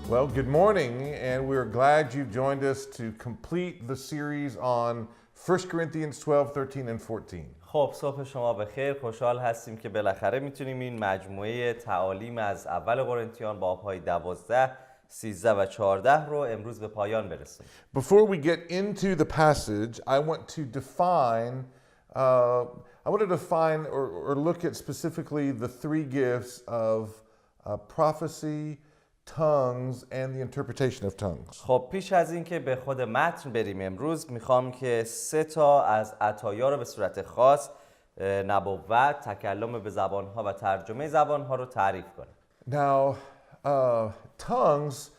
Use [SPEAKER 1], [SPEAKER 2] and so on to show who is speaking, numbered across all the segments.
[SPEAKER 1] Well, good morning, and we're glad you've joined us to complete the series on 1 Corinthians 12, 13, and 14.
[SPEAKER 2] خب صبح شما بخیر. خوشحال هستیم که بالاخره میتونیم این مجموعه تعالیم از اول قرنتیان باب‌های 12, 13 و 14 رو امروز به پایان برسونیم.
[SPEAKER 1] Before we get into the passage, I want to define or look at specifically the three gifts of prophecy, tongues, and the interpretation of tongues.
[SPEAKER 2] خب پیش از این که به خود متن بریم امروز میخوام که 3 تا از عطایا رو به صورت خاص نبوت، تکلم به زبانها و ترجمه زبانها رو تعریف کنم.
[SPEAKER 1] Now, tongues,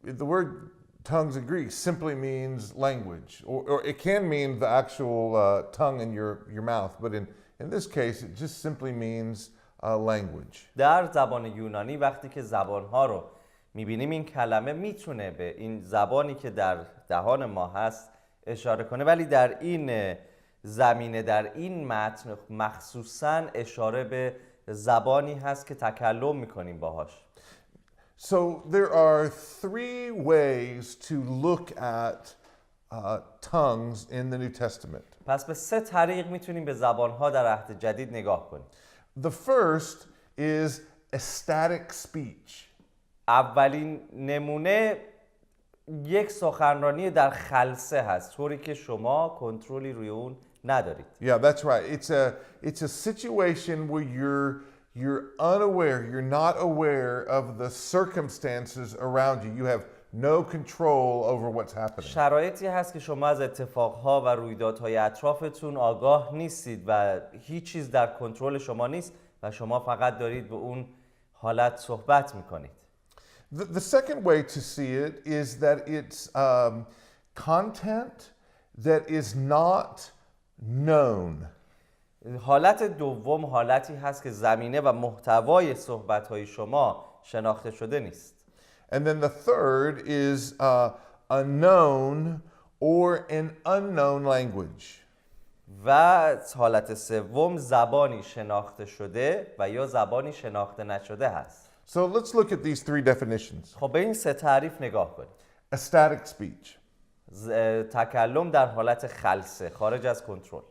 [SPEAKER 1] the word tongues in Greek simply means language, or it can mean the actual tongue in your mouth, but in this case, it just simply means language.
[SPEAKER 2] در زبان یونانی وقتی که زبانها رو میبینیم این کلمه میتونه به این زبانی که در دهان ما هست اشاره کنه، ولی در این زمینه، در این متن مخصوصاً اشاره به زبانی هست که تکلم میکنیم باهاش.
[SPEAKER 1] So there are 3 ways to look at tongues in the New Testament.
[SPEAKER 2] پس به 3 طریق میتونیم به زبانها در عهد جدید نگاه کنیم.
[SPEAKER 1] The first is ecstatic speech.
[SPEAKER 2] اولین نمونه یک سخنرانی در خلسه هست، طوری که شما کنترلی روی اون ندارید.
[SPEAKER 1] Yeah, that's right. It's a situation where you're unaware, you're not aware of the circumstances around you. You have no control over what's happening.
[SPEAKER 2] شرایطی هست که شما از اتفاقها و رویدادهای اطرافتون آگاه نیستید و هیچ چیز در کنترل شما نیست و شما فقط دارید به اون حالت صحبت میکنید.
[SPEAKER 1] The second way to see it is that it's content that is not known.
[SPEAKER 2] حالت دوم حالتی هست که زمینه و محتوای صحبت‌های شما شناخته شده نیست.
[SPEAKER 1] And then the third is a known or an unknown language.
[SPEAKER 2] و حالت سوم زبانی شناخته شده و یا زبانی شناخته نشده هست.
[SPEAKER 1] So let's look at these 3 definitions.
[SPEAKER 2] خب به این 3 تعریف نگاه کنید.
[SPEAKER 1] Ecstatic speech.
[SPEAKER 2] تکلم در حالت خلسه، خارج از کنترل.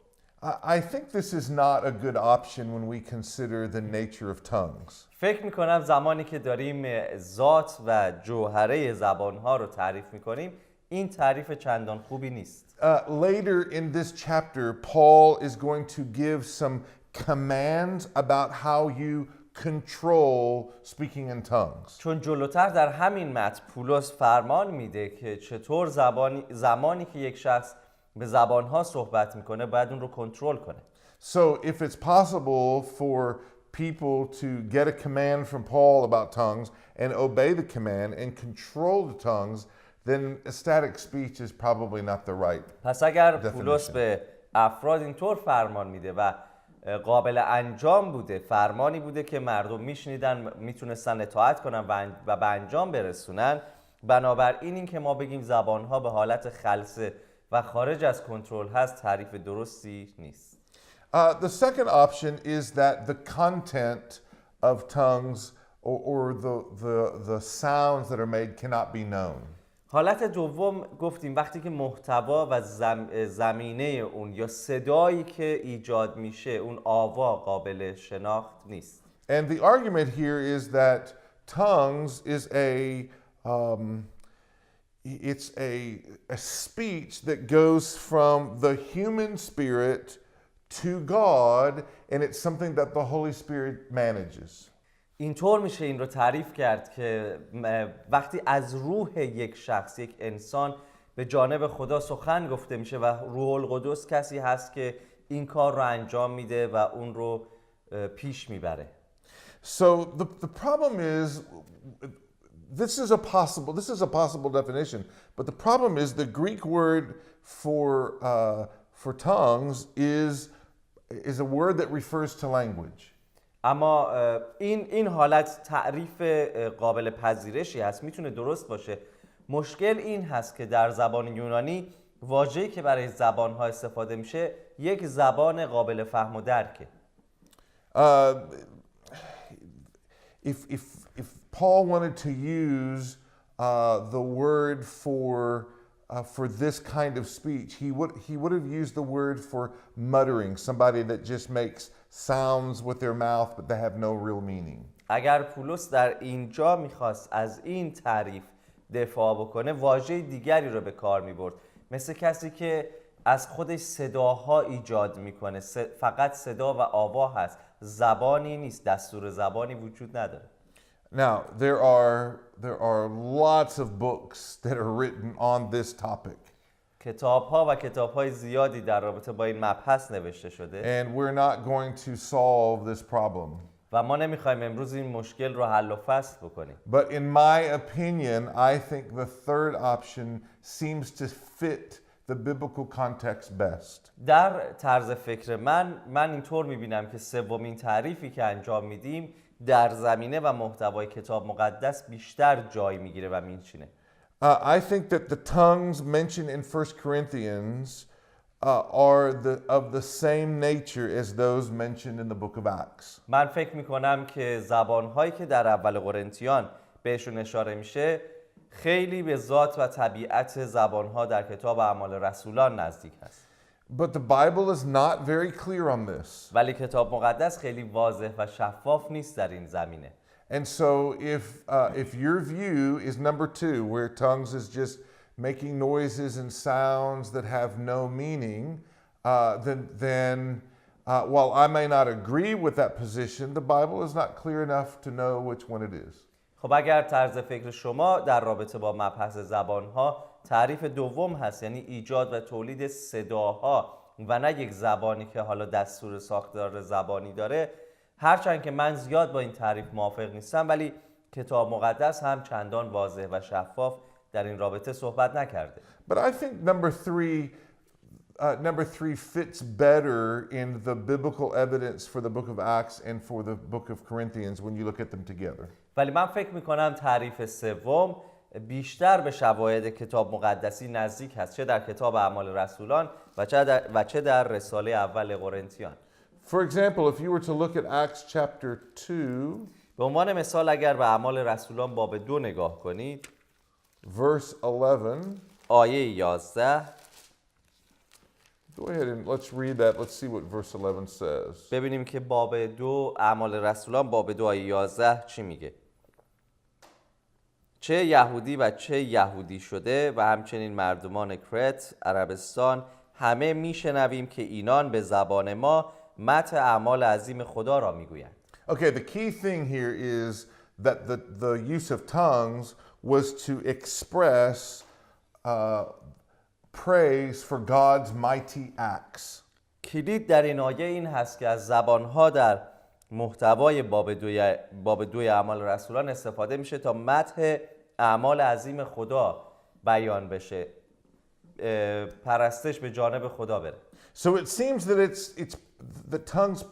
[SPEAKER 1] I think this is not a good option when we consider the nature of tongues.
[SPEAKER 2] فکر میکنم زمانی که داریم ذات و جوهره زبانها رو تعریف میکنیم این تعریف چندان خوبی نیست.
[SPEAKER 1] Later in this chapter, Paul is going to give some commands about how you control speaking in tongues.
[SPEAKER 2] چون جلوتر در همین متن پولس فرمان میده که چطور زمانی که یک شخص به زبانها صحبت میکنه باید اون رو کنترل کنه.
[SPEAKER 1] So if it's possible for people to get a command from Paul about tongues and obey the command and control the tongues, then ecstatic speech is probably not the right
[SPEAKER 2] پس اگر
[SPEAKER 1] definition.
[SPEAKER 2] پولس به افراد اینطور فرمان میده و قابل انجام بوده، فرمانی بوده که مردم میشنیدن، میتونستن اطاعت کنن و به انجام برسونن، بنابراین این که ما بگیم زبانها به حالت خلسه و خارج از کنترل هست تعریف درستی نیست.
[SPEAKER 1] The second option is that the content of tongues or the sounds that are made cannot be known.
[SPEAKER 2] حالت دوم گفتیم وقتی که محتوا و زمینه اون یا صدایی که ایجاد میشه اون آوا قابل شناخت نیست.
[SPEAKER 1] And the argument here is that tongues is it's a speech that goes from the human spirit to God, and it's something that the Holy Spirit manages.
[SPEAKER 2] اینطور میشه این رو تعریف کرد که وقتی از روح یک شخص، یک انسان به جانب خدا سخن گفته میشه و روح القدس کسی هست که این کار رو انجام میده و اون رو پیش میبره.
[SPEAKER 1] So the problem is this is a possible definition, but the problem is the Greek word for tongues is a word that refers to language.
[SPEAKER 2] اما این حالت تعریف قابل پذیرشی هست، میتونه درست باشه. مشکل این هست که در زبان یونانی واژه‌ای که برای زبان‌ها استفاده میشه یک زبان قابل فهم و درکه.
[SPEAKER 1] If Paul wanted to use the word for this kind of speech. He would have used the word for muttering, somebody that just makes sounds with their mouth but they have no real meaning.
[SPEAKER 2] اگر پولس در اینجا میخواست از این تعریف دفاع بکنه، واژه دیگری رو به کار میبرد، مثل کسی که از خودش صداها ایجاد میکنه، فقط صدا و آوا هست، زبانی نیست، دستور زبانی وجود نداره.
[SPEAKER 1] Now, there are lots of books that are written on this topic.
[SPEAKER 2] کتاب‌ها و کتاب‌های زیادی در رابطه با این مبحث نوشته شده.
[SPEAKER 1] And we're not going to solve this problem.
[SPEAKER 2] و ما نمیخوایم امروز این مشکل رو حل و فصل بکنیم.
[SPEAKER 1] But in my opinion, I think the third option seems to fit the biblical context best.
[SPEAKER 2] در طرز فکر من اینطور میبینم که سومین تعریفی که انجام میدیم در زمینه و محتوای کتاب مقدس بیشتر جای میگیره و میچینه.
[SPEAKER 1] I think that the tongues mentioned in 1 Corinthians are of the same nature as those mentioned in the book of Acts.
[SPEAKER 2] من فکر میکنم که زبانهایی که در اول قرنتیان بهشون اشاره میشه خیلی به ذات و طبیعت زبانها در کتاب اعمال رسولان نزدیک هست.
[SPEAKER 1] But the Bible is not very clear on this.
[SPEAKER 2] ولی کتاب مقدس خیلی واضح و شفاف نیست در این زمینه.
[SPEAKER 1] And so if your view is number 2, where tongues is just making noises and sounds that have no meaning, then while I may not agree with that position, the Bible is not clear enough to know which one it is.
[SPEAKER 2] خب اگر طرز فکر شما در رابطه با مبحث زبانها تعریف دوم هست، یعنی ایجاد و تولید صداها و نه یک زبانی که حالا دستور ساختار زبانی داره، هرچند که من زیاد با این تعریف موافق نیستم، ولی کتاب مقدس هم چندان واضح و شفاف در این رابطه صحبت نکرده.
[SPEAKER 1] But I think number three fits better in the biblical evidence for the book of Acts and for the book of Corinthians when you look at them together.
[SPEAKER 2] ولی من فکر میکنم تعریف سوم بیشتر به شواهد کتاب مقدسی نزدیک هست، چه در کتاب اعمال رسولان و چه در رساله اول قرنتیان.
[SPEAKER 1] For example, if you were to look at Acts chapter 2,
[SPEAKER 2] به عنوان مثال اگر به اعمال رسولان باب 2 نگاه کنید،
[SPEAKER 1] verse 11,
[SPEAKER 2] آیه 11،
[SPEAKER 1] go ahead and let's read that. Let's see what verse 11 says.
[SPEAKER 2] ببینیم که باب 2 اعمال رسولان باب 2 آیه 11 چی میگه. چه یهودی و چه یهودی شده و همچنین مردمان کرت، عربستان، همه میشنویم که اینان به زبان ما متن اعمال عظیم خدا را میگویند.
[SPEAKER 1] Okay, the key thing here is that the use of tongues was to express praise for God's mighty acts.
[SPEAKER 2] کلید در این آیه این هست که از زبانها در محتوای باب 2 اعمال رسولان استفاده میشه تا مدح اعمال عظیم خدا بیان بشه، پرستش به جانب خدا بره.
[SPEAKER 1] So it seems that the tongues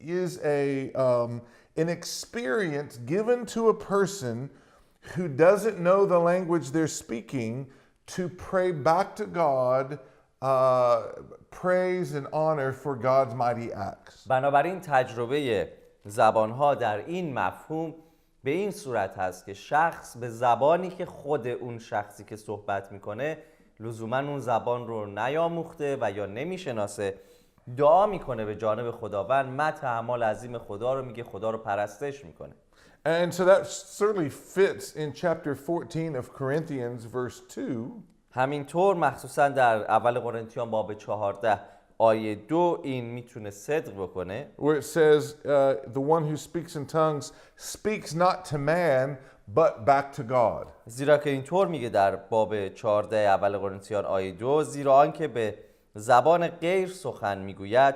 [SPEAKER 1] is an experience given to a person who doesn't know the language they're speaking to pray back to God praise and honor for God's mighty acts.
[SPEAKER 2] بنابراین تجربه زبانها در این مفهوم به این صورت هست که شخص به زبانی که خود اون شخصی که صحبت میکنه لزوما اون زبان رو نیاموخته و یا نمیشناسه، دعا میکنه به جانب خداوند، مدح اعمال عظیم خدا رو میگه، خدا رو پرستش میکنه.
[SPEAKER 1] And so that certainly fits in chapter 14 of Corinthians verse 2.
[SPEAKER 2] همینطور مخصوصا در اول قرنتیان باب 14 آیه 2 این میتونه صدق بکنه،
[SPEAKER 1] where it says the one who speaks in tongues speaks not to man but back to God.
[SPEAKER 2] زیرا که اینطور میگه در باب 14 اول قرنتیان آیه 2، زیرا آنکه به زبان غیر سخن میگوید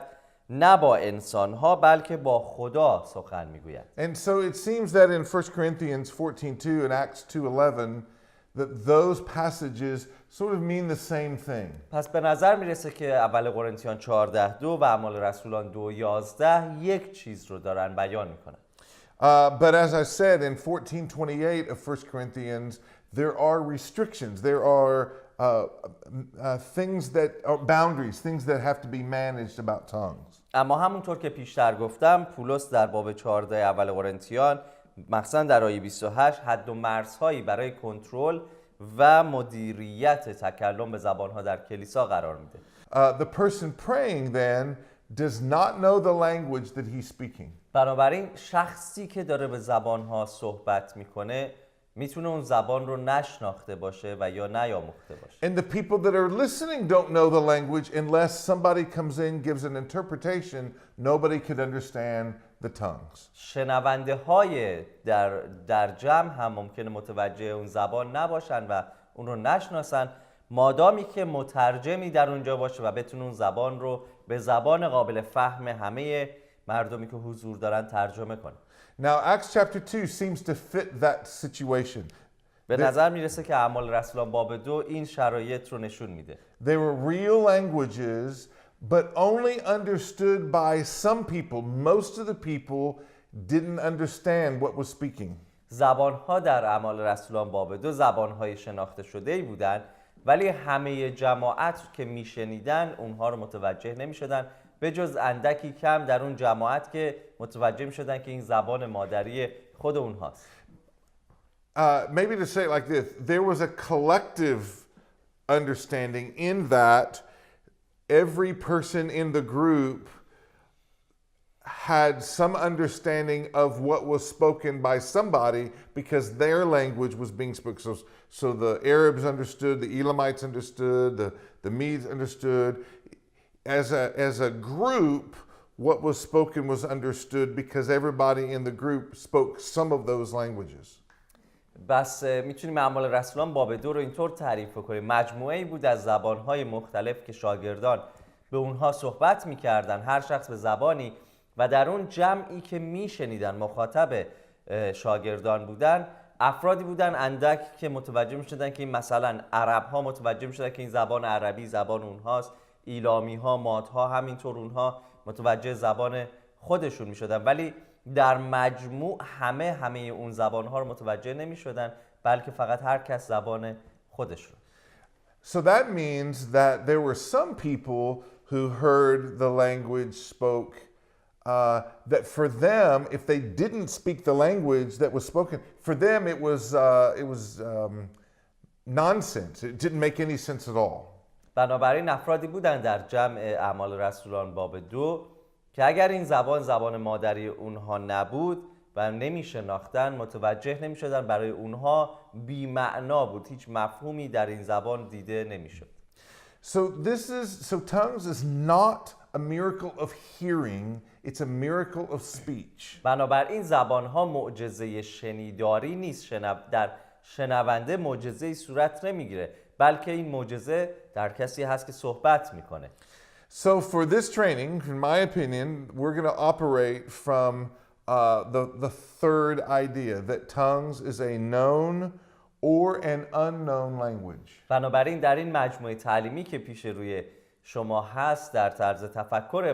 [SPEAKER 2] نه با انسانها بلکه با خدا سخن میگوید.
[SPEAKER 1] And so it seems that in 1 Corinthians 14:2 and Acts 2:11 that those passages sort of mean the same thing.
[SPEAKER 2] پس به نظر میرسه که اول قرنتیان 14:2 و اعمال رسولان 2:11 یک چیز رو دارن بیان میکنن.
[SPEAKER 1] But as I said in 14:28 of 1 Corinthians, there are restrictions. There are things that are boundaries, things that have to be managed about tongues.
[SPEAKER 2] اما همونطور که پیشتر گفتم، پولس در باب 14 اول قرنتیان مخصوصا در آیه 28 حد و مرزهایی برای کنترل و مدیریت تکلم به زبانها در کلیسا قرار میده.
[SPEAKER 1] The person praying then does not know the language that he's speaking.
[SPEAKER 2] بنابراین شخصی که داره به زبانها صحبت میکنه میتونه اون زبان رو نشناخته باشه و یا نیاموخته باشه.
[SPEAKER 1] And the people that are listening don't know the language unless somebody comes in, gives an interpretation. Nobody could understand the tongues.
[SPEAKER 2] شنونده های در جمع هم ممکنه متوجه اون زبان نباشن و اون رو نشناسن، مادامی که مترجمی در اونجا باشه و بتونه اون زبان رو به زبان قابل فهم همه مردمی که حضور دارن ترجمه کنه.
[SPEAKER 1] Now, Acts chapter 2 seems to fit that situation.
[SPEAKER 2] به نظر میرسه که اعمال رسولان باب 2 این شرایط رو نشون میده.
[SPEAKER 1] They were real languages, but only understood by some people. Most of the people didn't understand what was speaking.
[SPEAKER 2] زبانها در اعمال رسولان باب 2 زبانهای شناخته شده‌ای بودن، ولی همه جماعت که میشنیدن اونها رو متوجه نمیشدن، به جز اندکی کم در اون جماعت که متوجه میشدن که این زبان مادری خود اونهاست.
[SPEAKER 1] Maybe to say it like this, there was a collective understanding in that every person in the group had some understanding of what was spoken by somebody because their language was being spoken. So the Arabs understood, the Elamites understood, the Medes understood. As a group, what was spoken was understood because everybody in the group spoke some of those languages.
[SPEAKER 2] بس میتونیم اعمال رسولان باب 2 رو اینطور تعریف کنیم: مجموعه‌ای بود از زبان‌های مختلف که شاگردان به اونها صحبت می‌کردن، هر شخص به زبانی، و در اون جمعی که میشنیدن مخاطب شاگردان بودن، افرادی بودن اندک که متوجه می‌شدن که این مثلا عرب‌ها متوجه می‌شدن که این زبان عربی زبان اونهاست، ایلامی‌ها، مادها همینطور اونها متوجه زبان خودشون می‌شدن، ولی در مجموع همه اون زبان‌ها رو متوجه نمی‌شدن، بلکه فقط هر کس زبان خودش رو.
[SPEAKER 1] So that means that there were some people who heard the language spoke that for them, if they didn't speak the language that was spoken, for them it was nonsense. It didn't make any sense at all.
[SPEAKER 2] بنابراین افرادی بودن در جمع اعمال رسولان باب 2 که اگر این زبان مادری اونها نبود و نمیشناختن، متوجه نمیشدن، برای اونها بی معنا بود، هیچ مفهومی در این زبان دیده نمیشد.
[SPEAKER 1] So tongues is not a miracle of hearing, it's a miracle of speech.
[SPEAKER 2] بنابراین زبانها معجزه شنیداری نیست، در شنونده معجزه صورت نمیگیره، بلکه این معجزه در کسی هست که صحبت میکنه.
[SPEAKER 1] So for this training, in my opinion, we're going to operate from the third idea, that tongues is a known or an unknown language.
[SPEAKER 2] بنابراین در این مجموعه تعلیمی که پیش روی شما هست، در طرز تفکر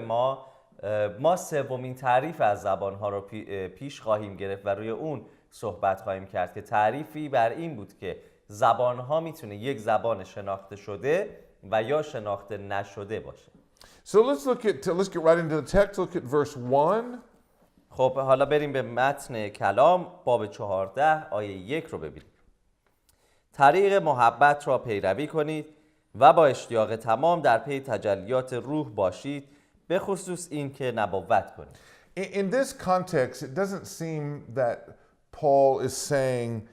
[SPEAKER 2] ما سومین تعریف از زبانها رو پیش خواهیم گرفت و روی اون صحبت خواهیم کرد که تعریفی بر این بود که زبانها میتونه یک زبان شناخته شده و یا شناخته نشده باشه.
[SPEAKER 1] So let's get right into the text. Look at verse 1.
[SPEAKER 2] خب حالا بریم به متن کلام، باب 14 آیه 1 رو ببینیم. طریق محبت را پیروی کنید و با اشتیاق تمام در پی تجلیات روح باشید، به خصوص این که نبوت کنید.
[SPEAKER 1] In this context, it doesn't seem that Paul is saying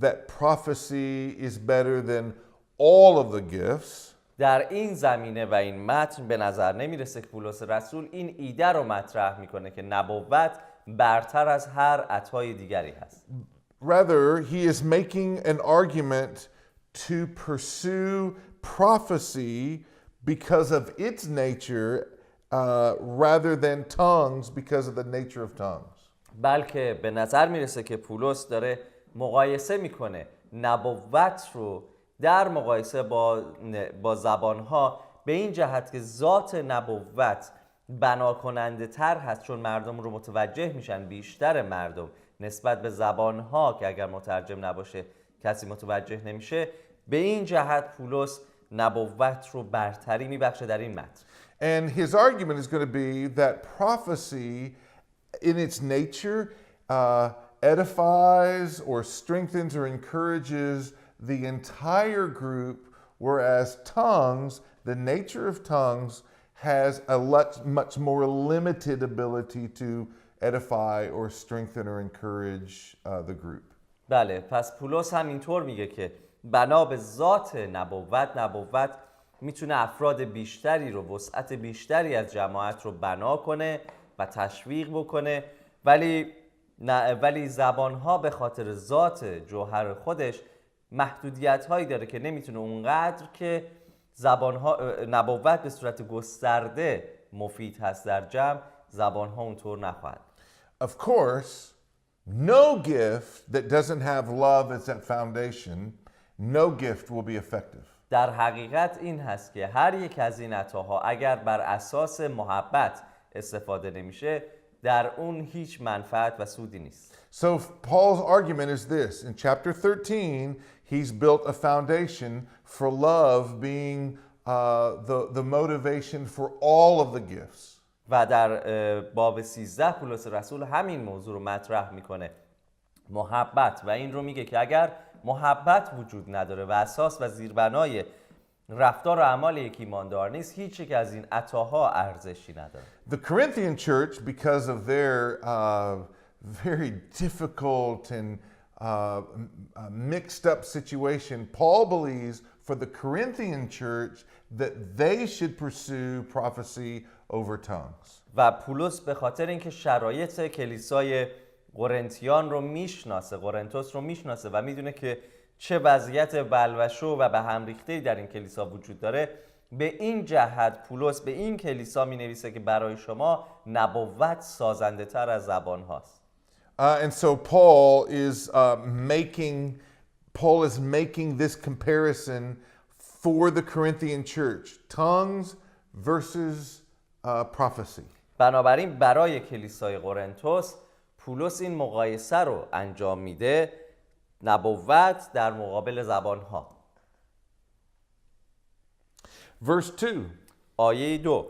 [SPEAKER 1] that prophecy is better than all of the gifts.
[SPEAKER 2] در این زمینه و این متن به نظر نمیرسه که پولس رسول این ایده رو مطرح میکنه که نبوت برتر از هر عطای دیگری هست.
[SPEAKER 1] Rather, he is making an argument to pursue prophecy because of its nature rather than tongues because of the nature of tongues.
[SPEAKER 2] بلکه به نظر میرسه که پولس داره مقایسه میکنه نبوت رو در مقایسه با زبانها به این جهت که ذات نبوت بنا کننده تر هست، چون مردم رو متوجه میشن، بیشتر مردم نسبت به زبانها که اگر مترجم نباشه کسی متوجه نمیشه. به این جهت پولس نبوت رو برتری میبخشه در این متن.
[SPEAKER 1] And his argument is going to be that prophecy in its nature edifies or strengthens or encourages the entire group, whereas tongues, the nature of tongues, has a much more limited ability to edify or strengthen or encourage the group.
[SPEAKER 2] بله، پس پولس هم اینطور میگه که بنا به ذات نبوت میتونه افراد بیشتری رو، وسعت بیشتری از جماعت رو بنا کنه و تشویق بکنه، ولی زبانها به خاطر ذات جوهر خودش محدودیت هایی داره که نمیتونه اونقدر که نبوت به صورت گسترده مفید هست در جمع، زبانها اونطور نخواهد.
[SPEAKER 1] Of course, no gift that doesn't have love as that foundation, no gift will be effective.
[SPEAKER 2] در حقیقت این هست که هر یک از این عطاها اگر بر اساس محبت استفاده نمیشه، در اون هیچ منفعت و سودی نیست.
[SPEAKER 1] So Paul's argument is this. In chapter 13, he's built a foundation for love being the motivation for all of the gifts.
[SPEAKER 2] و در باب 13 پولس رسول همین موضوع رو مطرح میکنه، محبت، و این رو میگه که اگر محبت وجود نداره و اساس و زیربنای رفتار و اعمال یک ایماندار نیست، هیچ یک از این عطاها ارزشی نداره.
[SPEAKER 1] The Corinthian church, because of their very difficult and mixed up situation, Paul believes for the Corinthian church that they should pursue prophecy over tongues.
[SPEAKER 2] و پولس به خاطر اینکه شرایط کلیسای قرنتیان رو میشناسه، قرنتوس رو میشناسه و میدونه که چه وضعیت بلوشو و به هم ریخته‌ای در این کلیسا وجود داره، به این جهت پولس به این کلیسا مینویسه که برای شما نبوت سازنده تر از زبان هاست.
[SPEAKER 1] And so Paul is making this comparison for the Corinthian church, tongues versus prophecy.
[SPEAKER 2] بنابراین برای کلیسای قرنتوس پولس این مقایسه رو انجام میده، نبوت در مقابل زبان ها.
[SPEAKER 1] Verse 2.
[SPEAKER 2] آیه 2: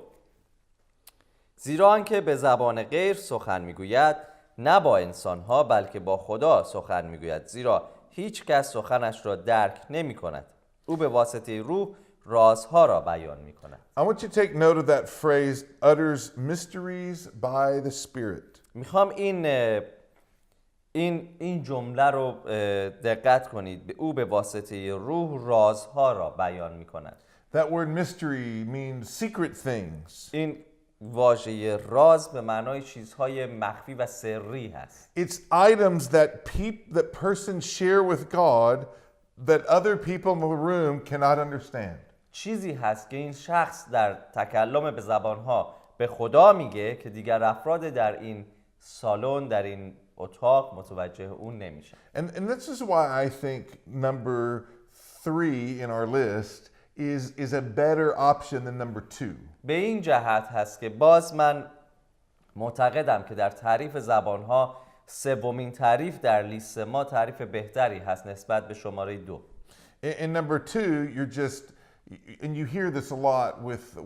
[SPEAKER 2] زیرا آنکه به زبان غیر سخن میگوید نه با انسان ها بلکه با خدا سخن میگوید، زیرا هیچ کس سخنش را درک نمی کند. او به واسطه روح رازها را بیان می کند.
[SPEAKER 1] I want you to take note of that phrase, utters mysteries by the Spirit.
[SPEAKER 2] میخوام این جمله رو دقت کنید. او به واسطه روح رازها را بیان می کند.
[SPEAKER 1] That word mystery means secret things.
[SPEAKER 2] این واژه راز به معنای چیزهای مخفی و سری هست.
[SPEAKER 1] It's items that persons share with God that other people in the room cannot understand.
[SPEAKER 2] چیزی هست که این شخص در تکلم به زبانها به خدا میگه که دیگر افراد در این سالن، در این اتاق متوجه اون نمیشن.
[SPEAKER 1] And this is why I think number 3 in our list is a better option than number 2.
[SPEAKER 2] به این جهت هست که باز من معتقدم که در تعریف زبانها سومین تعریف در لیست ما تعریف بهتری هست نسبت به شماره 2.
[SPEAKER 1] In number 2, and you hear this a lot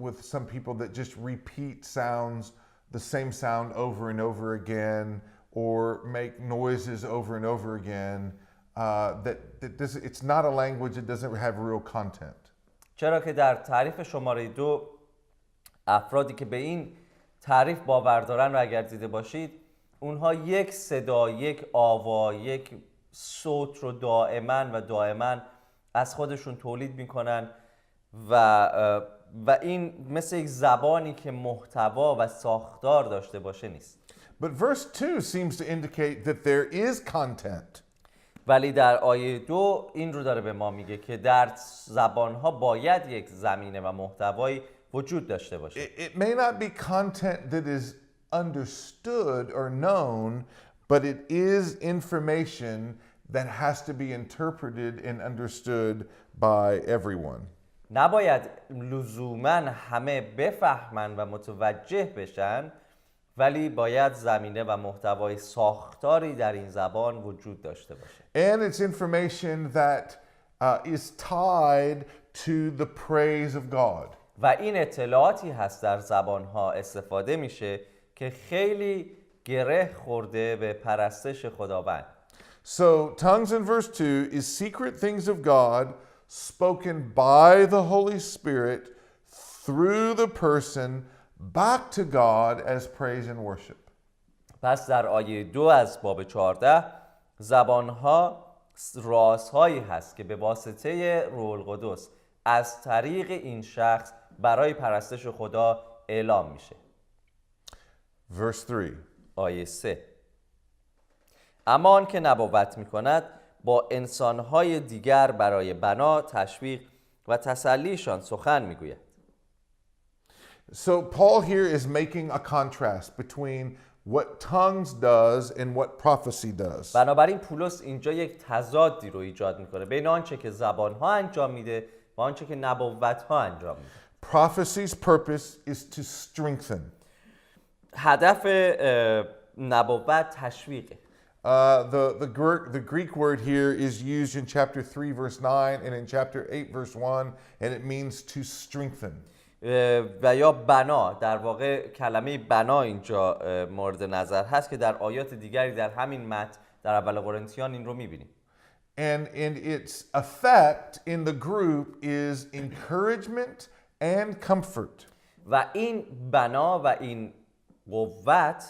[SPEAKER 1] with some people that just repeat sounds, the same sound over and over again, or make noises over and over again. It's not a language that doesn't have real content.
[SPEAKER 2] چرا که در تعریف شماره 2 افرادی که به این تعریف باور دارن و اگر دیده باشید، اونها یک صدا، یک آوا، یک صوت رو دائما از خودشون تولید میکنن و این مثل یک زبانی که محتوا و ساختار داشته باشه نیست.
[SPEAKER 1] But verse 2 seems to indicate that there is content.
[SPEAKER 2] ولی در آیه 2 این رو داره به ما میگه که در زبانها باید یک زمینه و محتوایی وجود داشته باشه.
[SPEAKER 1] It may not be content that is understood or known, but it is information that has to be interpreted and understood by everyone.
[SPEAKER 2] نباید لزوماً همه بفهمن و متوجه بشن، ولی باید زمینه و محتوای ساختاری در این زبان وجود داشته باشه.
[SPEAKER 1] And it's information that is tied to the praise of God.
[SPEAKER 2] و این اطلاعاتی هست در زبانها استفاده میشه که خیلی گره خورده به پرستش خداوند.
[SPEAKER 1] So, tongues in verse 2 is secret things of God spoken by the Holy Spirit through the person back to God as praise and worship.
[SPEAKER 2] پس در آیه 2 از باب 14 زبانها رازهایی هست که به واسطه روح القدس از طریق این شخص برای پرستش خدا اعلام میشه.
[SPEAKER 1] Verse 3.
[SPEAKER 2] آیه 3: اما آن که نبوت میکند با انسانهای دیگر برای بنا، تشویق و تسلیشان سخن میگوید.
[SPEAKER 1] So Paul here is making a contrast between what tongues does and what prophecy does.
[SPEAKER 2] بنابراین پولس اینجا یک تضادی رو ایجاد میکنه بین آنچه که زبانها انجام میده و آنچه که نبوتها انجام میده.
[SPEAKER 1] Prophecy's purpose is to strengthen.
[SPEAKER 2] هدف نبوت تشویقه.
[SPEAKER 1] The Greek word here is used in chapter 3 verse 9 and in chapter 8 verse 1, and it means to strengthen.
[SPEAKER 2] و یا بنا، در واقع کلمه بنا اینجا مورد نظر هست که در آیات دیگری در همین متن در اول قرنتیان این رو میبینیم.
[SPEAKER 1] And its effect in the group is encouragement and comfort.
[SPEAKER 2] و این بنا و این قوت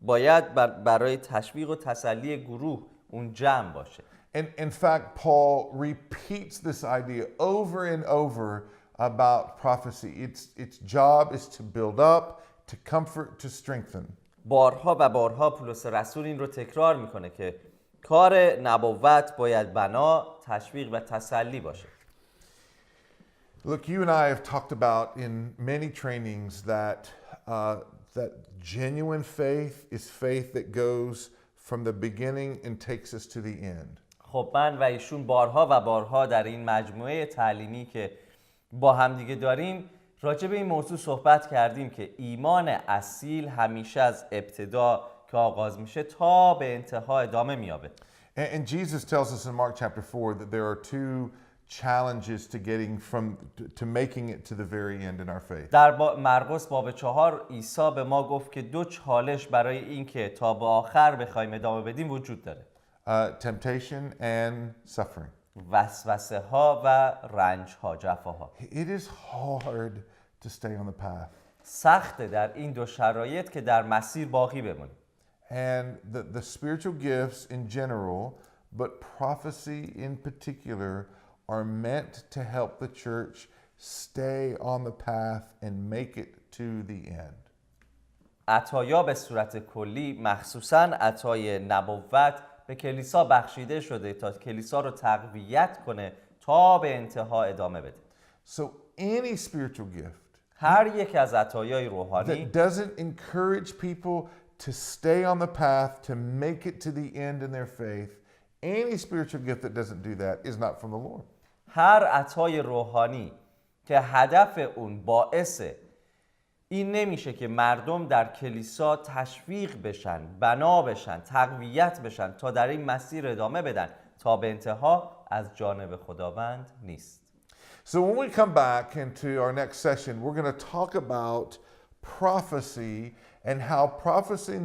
[SPEAKER 2] باید برای تشویق و تسلی گروه اون جمع باشه.
[SPEAKER 1] And in fact, Paul repeats this idea over and over about prophecy. Its job is to build up, to comfort, to strengthen.
[SPEAKER 2] بارها و بارها پولس رسول این رو تکرار میکنه که کار نبوت باید بنا، تشویق و تسلی باشه.
[SPEAKER 1] Look, you and I have talked about in many trainings that genuine faith is faith that goes from the beginning and takes us to the end.
[SPEAKER 2] خب من و ایشون بارها و بارها در این مجموعه تعلیمی که با همدیگه داریم راجع به این موضوع صحبت کردیم که ایمان اصیل همیشه از ابتدا که آغاز میشه تا به انتها ادامه میابه.
[SPEAKER 1] And Jesus tells us in Mark chapter 4 that there are two challenges to getting to making it to the very end in our faith.
[SPEAKER 2] در مرقس باب 4 عیسی به ما گفت که دو چالش برای این که تا به آخر بخوایم ادامه بدیم وجود داره.
[SPEAKER 1] Temptation and suffering.
[SPEAKER 2] وسوسه ها و رنج ها، جفاها.
[SPEAKER 1] It is hard to stay on the path.
[SPEAKER 2] سخته در این دو شرایط که در مسیر باقی بمونیم.
[SPEAKER 1] And the spiritual gifts in general, but prophecy in particular, are meant to help the church stay on the path and make it to the end.
[SPEAKER 2] عطایا به صورت کلی، مخصوصاً عطای نبوت، به کلیسا بخشیده شده تا کلیسا رو تقویت کنه تا به انتها ادامه بده.
[SPEAKER 1] So any spiritual gift
[SPEAKER 2] هر یک از عطایای روحانی
[SPEAKER 1] that doesn't encourage people to stay on the path, to make it to the end in their faith, any spiritual gift that doesn't do that is not from the Lord.
[SPEAKER 2] هر عطای روحانی که هدف اون باعث این نمیشه که مردم در کلیسا تشویق بشن، بنا بشن، تقویت بشن تا در این مسیر ادامه بدن تا به انتها، از جانب خداوند نیست.
[SPEAKER 1] So when we come back into our next session, we're going to talk about prophecy and how prophecy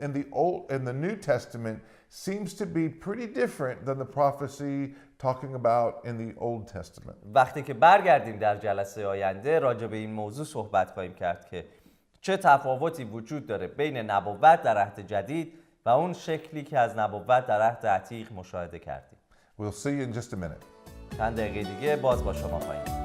[SPEAKER 1] in the New Testament seems to be pretty different than the prophecy talking about in the Old Testament.
[SPEAKER 2] وقتی که برگردیم در جلسه آینده راجع به این موضوع صحبت خواهیم کرد که چه تفاوتی وجود داره بین نبوت در عهد جدید و اون شکلی که از نبوت در عهد عتیق مشاهده کردیم.
[SPEAKER 1] We'll see you in just a minute.
[SPEAKER 2] چند دقیقه دیگه باز با شما خواهیم.